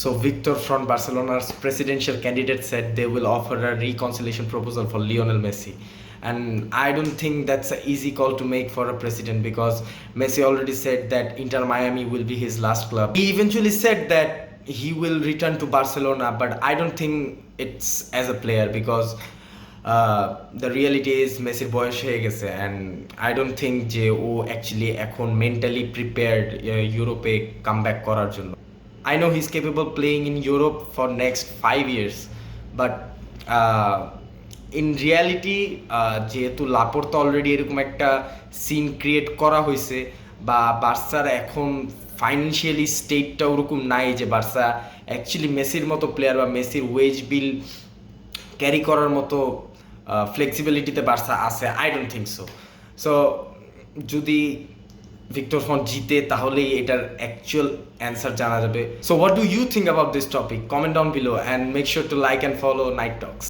So Victor from Barcelona's presidential candidate said they will offer a reconciliation proposal for Lionel Messi. And I don't think that's an easy call to make for a president because Messi already said that Inter Miami will be his last club. He eventually said that he will return to Barcelona, but I don't think it's as a player because the reality is মেসির বয়স হয়ে গেছে and I don't think যে ও actually এখন mentally prepared ইউরোপে comeback করার জন্য. I know he's capable playing in Europe for next 5 years, but in reality যেহেতু লাপোর্তা অলরেডি এরকম একটা সিন ক্রিয়েট করা হয়েছে বা বার্সার এখন ফাইন্যান্সিয়ালি স্টেটটা ওরকম নাই যে বার্সা অ্যাকচুয়ালি মেসির মতো প্লেয়ার বা মেসির ওয়েজ বিল ক্যারি করার মতো ফ্লেক্সিবিলিটিতে বার্সা আছে. আই ডোন্ট থিঙ্ক সো যদি ভিক্টর ফন জিতে তাহলেই এটার অ্যাকচুয়াল অ্যান্সার জানা যাবে. So what do you think about this topic? Comment down below and make sure to like and follow Night Tux.